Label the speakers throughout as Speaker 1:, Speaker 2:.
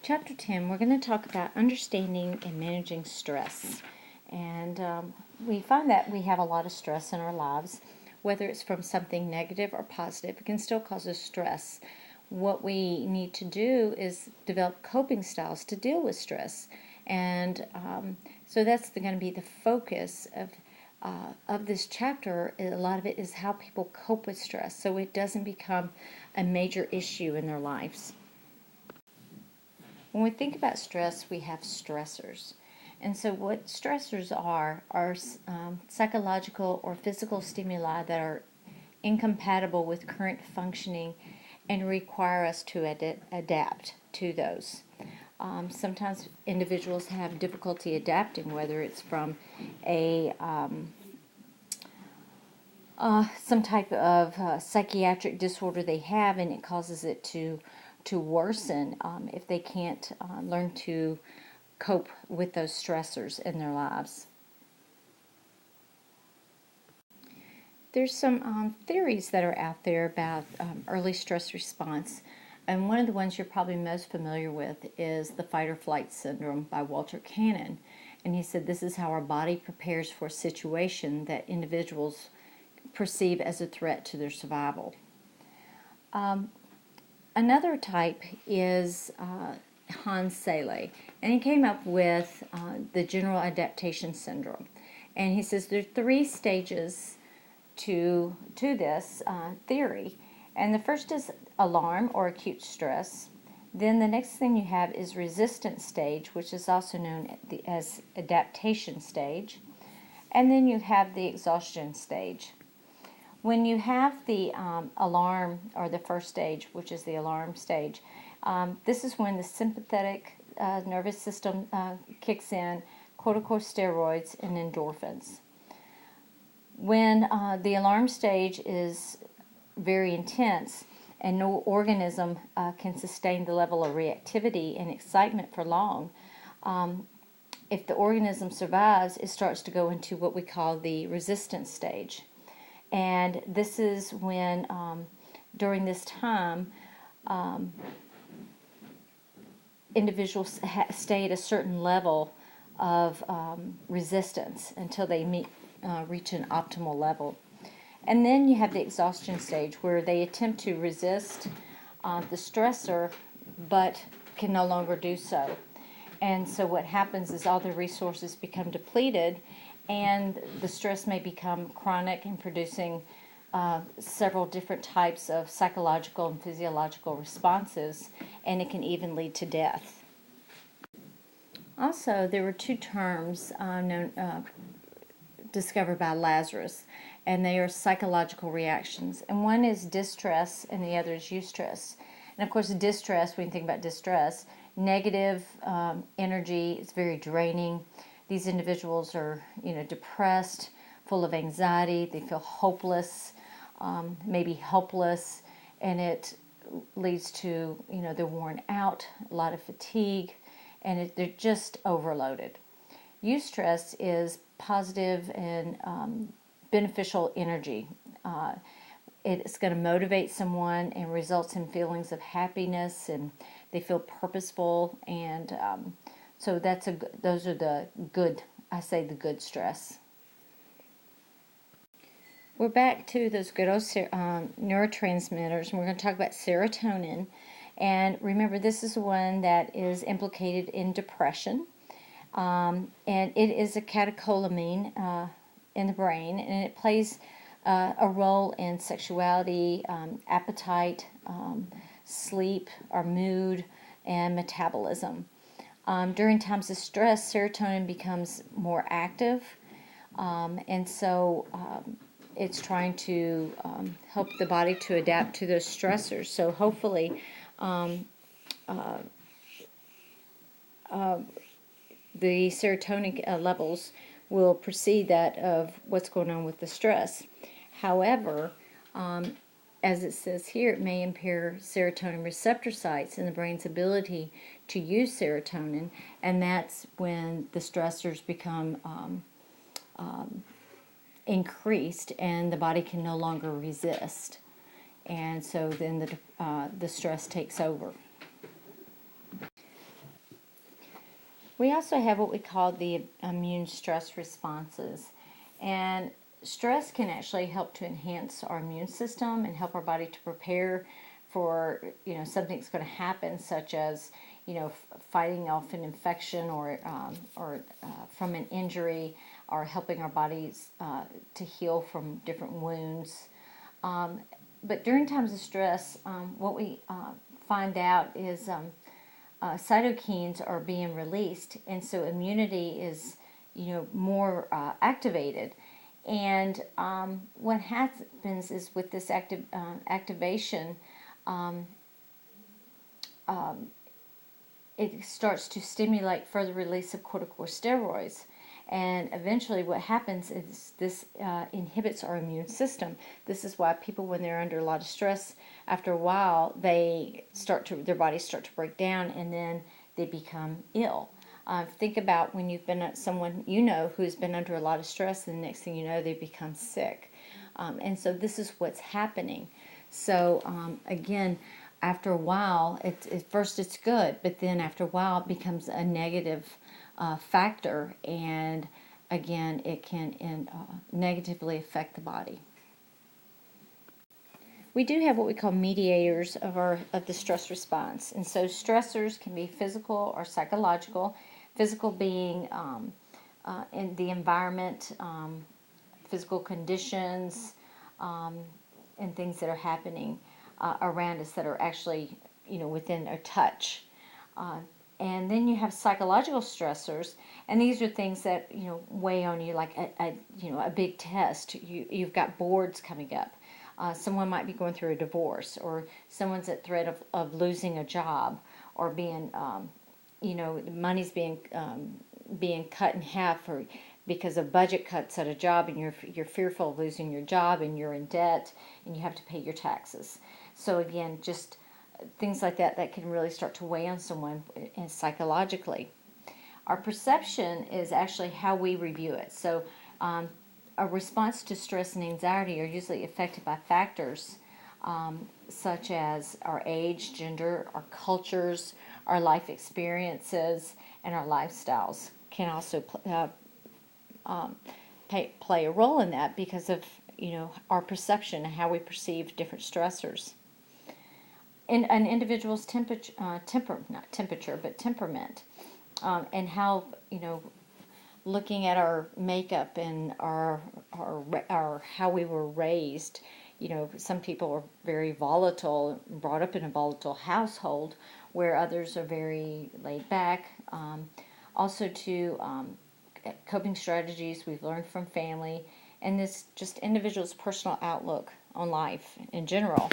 Speaker 1: Chapter 10, we're going to talk about understanding and managing stress. And we find that we have a lot of stress in our lives, whether it's from something negative or positive. It can still cause us stress. What we need to do is develop coping styles to deal with stress. And so that's going to be the focus of this chapter. A lot of it is how people cope with stress so it doesn't become a major issue in their lives. When we think about stress, we have stressors. And so what stressors are psychological or physical stimuli that are incompatible with current functioning and require us to adapt to those. Sometimes individuals have difficulty adapting, whether it's from some type of psychiatric disorder they have, and it causes it to worsen if they can't learn to cope with those stressors in their lives. There's some theories that are out there about early stress response, and one of the ones you're probably most familiar with is the fight or flight syndrome by Walter Cannon. And he said this is how our body prepares for a situation that individuals perceive as a threat to their survival. Another type is Hans Selye, and he came up with the general adaptation syndrome. And he says there are 3 stages to this theory. And the first is alarm or acute stress. Then the next thing you have is resistance stage, which is also known as adaptation stage. And then you have the exhaustion stage. When you have the alarm, or the first stage, which is the alarm stage, this is when the sympathetic nervous system kicks in, corticosteroids and endorphins. When the alarm stage is very intense and no organism can sustain the level of reactivity and excitement for long, if the organism survives, it starts to go into what we call the resistance stage. And this is when, during this time, individuals stay at a certain level of resistance until they reach an optimal level. And then you have the exhaustion stage, where they attempt to resist the stressor, but can no longer do so. And so what happens is all the resources become depleted, and the stress may become chronic and producing several different types of psychological and physiological responses, and it can even lead to death. Also, there were 2 terms discovered by Lazarus, and they are psychological reactions. And one is distress, and the other is eustress. And of course, distress, when you think about distress, negative energy, it's very draining. These individuals are, depressed, full of anxiety. They feel hopeless, maybe helpless, and it leads to, they're worn out, a lot of fatigue, and they're just overloaded. Eustress is positive and beneficial energy. It's going to motivate someone and results in feelings of happiness, and they feel purposeful, and so those are the good, the good stress. We're back to those good old neurotransmitters, and we're going to talk about serotonin. And remember, this is one that is implicated in depression, and it is a catecholamine in the brain, and it plays a role in sexuality, appetite, sleep, our mood, and metabolism. During times of stress, serotonin becomes more active, and so it's trying to help the body to adapt to those stressors. So hopefully the serotonin levels will precede that of what's going on with the stress. However, as it says here, it may impair serotonin receptor sites in the brain's ability to use serotonin, and that's when the stressors become increased and the body can no longer resist. And so then the stress takes over. We also have what we call the immune stress responses. And stress can actually help to enhance our immune system and help our body to prepare for, something that's going to happen, such as, fighting off an infection or from an injury, or helping our bodies to heal from different wounds. But during times of stress, what we find out is cytokines are being released, and so immunity is, more activated. And what happens is with this activation, it starts to stimulate further release of corticosteroids. And eventually what happens is this inhibits our immune system. This is why people, when they're under a lot of stress, after a while, their bodies start to break down, and then they become ill. Think about when you've been at someone who's been under a lot of stress, and the next thing you know, they become sick. And so this is what's happening. So again, after a while, at first it's good, but then after a while it becomes a negative factor, and again, it can negatively affect the body. We do have what we call mediators of the stress response, and so stressors can be physical or psychological. Physical being in the environment, physical conditions, and things that are happening around us that are actually, within our touch. And then you have psychological stressors, and these are things that, weigh on you, like a big test. You've got boards coming up. Someone might be going through a divorce, or someone's at threat of losing a job, or being, money's being cut in half because of budget cuts at a job, and you're fearful of losing your job, and you're in debt, and you have to pay your taxes. So again, just things like that can really start to weigh on someone and psychologically. Our perception is actually how we review it. So a response to stress and anxiety are usually affected by factors such as our age, gender, our cultures, our life experiences, and our lifestyles can also play a role in that, because of our perception and how we perceive different stressors. In an individual's temperament, and how looking at our makeup and our how we were raised. Some people are very volatile, brought up in a volatile household, where others are very laid back. Also, coping strategies we've learned from family, and this just individual's personal outlook on life in general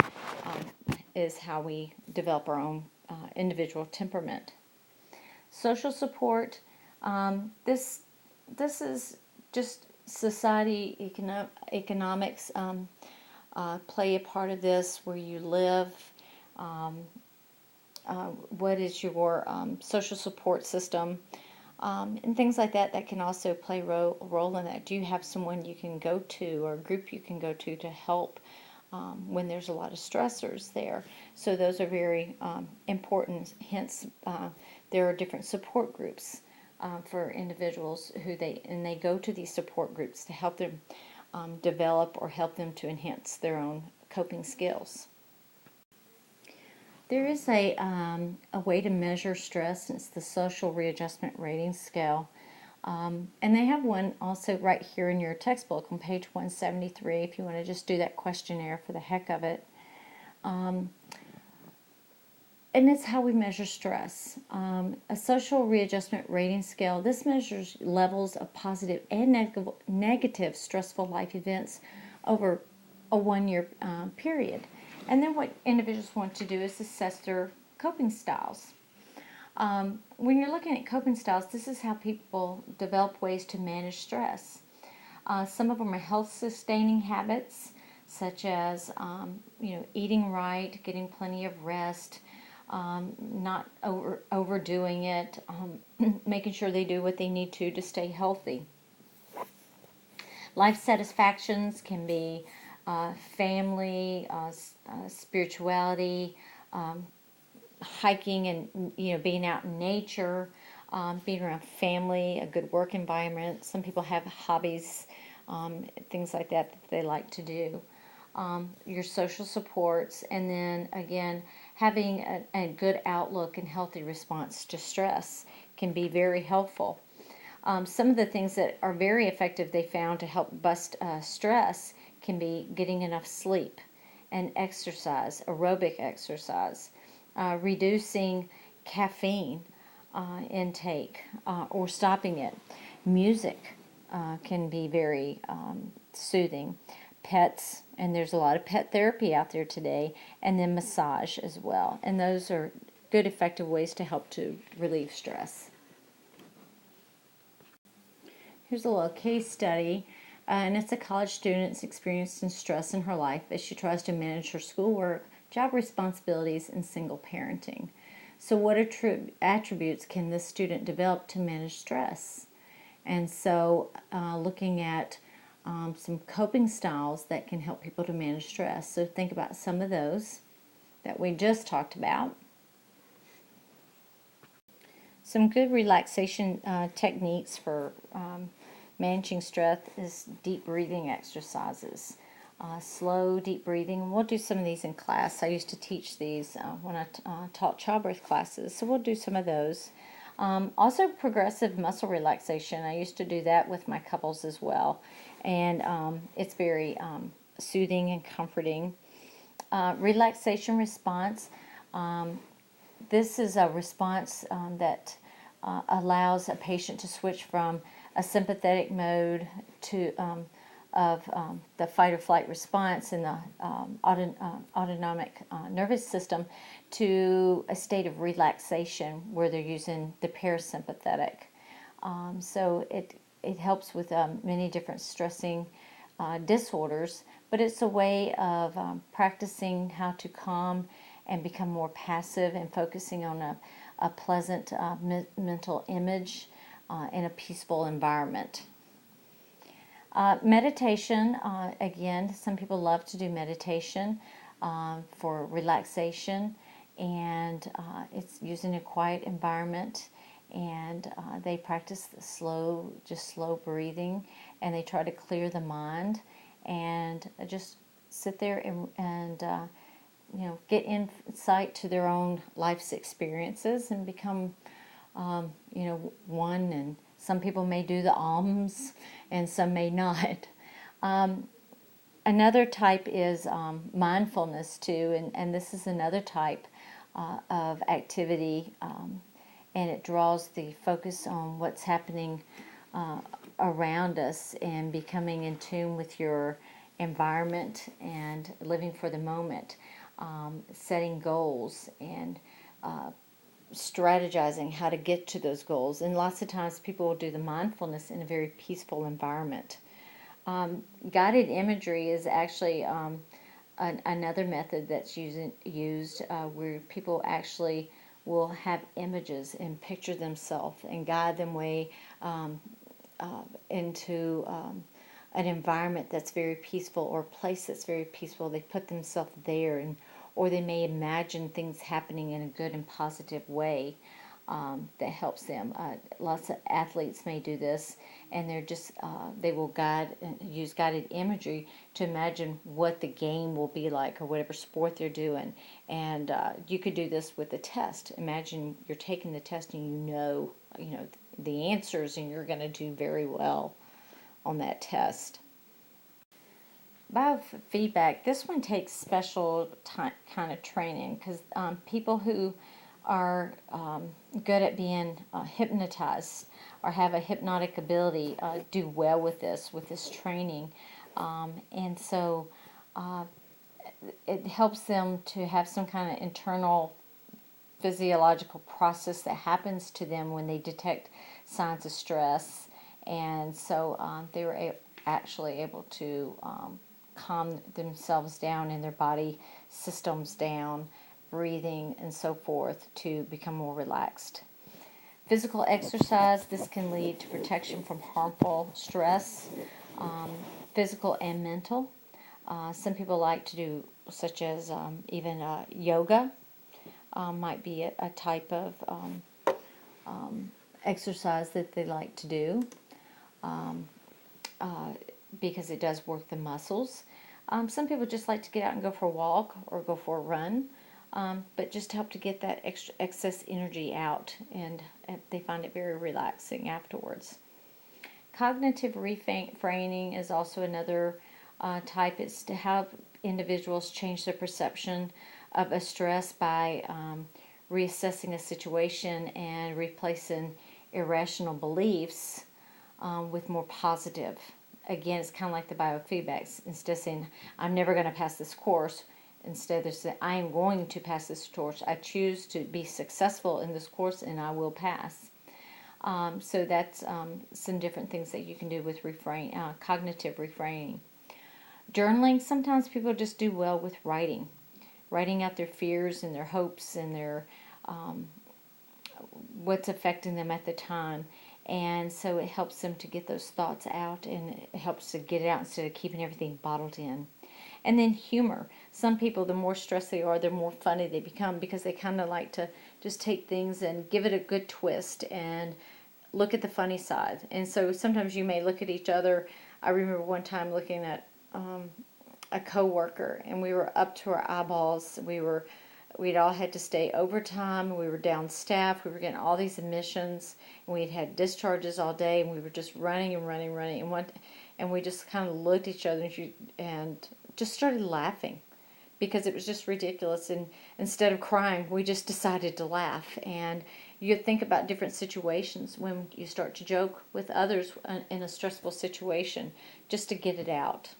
Speaker 1: is how we develop our own individual temperament. Social support. This is just society, economics play a part of this, where you live, what is your social support system, and things like that can also play a role in that. Do you have someone you can go to, or a group you can go to help when there's a lot of stressors there? So those are very important. Hence, there are different support groups for individuals they go to these support groups to help them develop, or help them to enhance their own coping skills. There is a way to measure stress, and it's the Social Readjustment Rating Scale. And they have one also right here in your textbook on page 173 if you want to just do that questionnaire for the heck of it. And it's how we measure stress. A Social Readjustment Rating Scale, this measures levels of positive and negative stressful life events over a 1-year period. And then what individuals want to do is assess their coping styles. When you're looking at coping styles, this is how people develop ways to manage stress. Some of them are health-sustaining habits, such as eating right, getting plenty of rest, not overdoing it, making sure they do what they need to stay healthy. Life satisfactions can be family, spirituality, hiking, and being out in nature, being around family, a good work environment. Some people have hobbies, things like that they like to do. Your social supports, and then again, having a good outlook and healthy response to stress can be very helpful. Some of the things that are very effective they found to help bust stress can be getting enough sleep and exercise, aerobic exercise, reducing caffeine intake or stopping it. Music can be very soothing. Pets, and there's a lot of pet therapy out there today, and then massage as well. And those are good, effective ways to help to relieve stress. Here's a little case study, and it's a college student's experiencing stress in her life as she tries to manage her schoolwork, job responsibilities, and single parenting. So what attributes can this student develop to manage stress? And so looking at some coping styles that can help people to manage stress. So think about some of those that we just talked about. Some good relaxation techniques for managing stress is deep breathing exercises. Slow, deep breathing. We'll do some of these in class. I used to teach these when I taught childbirth classes, so we'll do some of those. Also, progressive muscle relaxation. I used to do that with my couples as well, and it's very soothing and comforting. Relaxation response. This is a response that allows a patient to switch from a sympathetic mode to the fight or flight response in the autonomic nervous system to a state of relaxation where they're using the parasympathetic. So it helps with many different stressing disorders, but it's a way of practicing how to calm and become more passive and focusing on a pleasant mental image in a peaceful environment. Meditation, again, some people love to do meditation for relaxation, and it's using a quiet environment, and they practice slow breathing, and they try to clear the mind and just sit there and get insight to their own life's experiences and become one. And some people may do the alms and some may not. Another type is mindfulness too, and this is another type of activity, and it draws the focus on what's happening around us and becoming in tune with your environment and living for the moment, setting goals and strategizing how to get to those goals. And lots of times people will do the mindfulness in a very peaceful environment. Guided imagery is actually another method that's used where people actually will have images and picture themselves and guide them way into an environment that's very peaceful or a place that's very peaceful. They put themselves there, or they may imagine things happening in a good and positive way that helps them. Lots of athletes may do this, and they will use guided imagery to imagine what the game will be like or whatever sport they're doing. And you could do this with a test. Imagine you're taking the test and you know the answers, and you're going to do very well on that test. Biofeedback, this one takes special kind of training, because people who are good at being hypnotized or have a hypnotic ability do well with this training, and so it helps them to have some kind of internal physiological process that happens to them when they detect signs of stress, and so they were actually able to calm themselves down and their body systems down, breathing and so forth, to become more relaxed. Physical exercise, this can lead to protection from harmful stress, physical and mental. Some people like to do, such as yoga might be a type of exercise that they like to do because it does work the muscles. Some people just like to get out and go for a walk or go for a run, but just help to get that excess energy out, and they find it very relaxing afterwards. Cognitive reframing is also another type. It's to help individuals change their perception of a stress by reassessing a situation and replacing irrational beliefs with more positive. Again, it's kind of like the biofeedbacks. Instead of saying, I'm never going to pass this course, instead they're saying, I am going to pass this course. I choose to be successful in this course and I will pass. So that's some different things that you can do with cognitive reframing. Journaling, sometimes people just do well with writing out their fears and their hopes and their what's affecting them at the time. And so it helps them to get those thoughts out, and it helps to get it out instead of keeping everything bottled in. And then humor. Some people, the more stressed they are, the more funny they become, because they kind of like to just take things and give it a good twist and look at the funny side. And so sometimes you may look at each other. I remember one time looking at a coworker, and we were up to our eyeballs. We'd all had to stay overtime. We were down staff. We were getting all these admissions, and we'd had discharges all day, and we were just running and running, and we just kind of looked at each other and just started laughing, because it was just ridiculous. And instead of crying, we just decided to laugh. And you think about different situations when you start to joke with others in a stressful situation, just to get it out.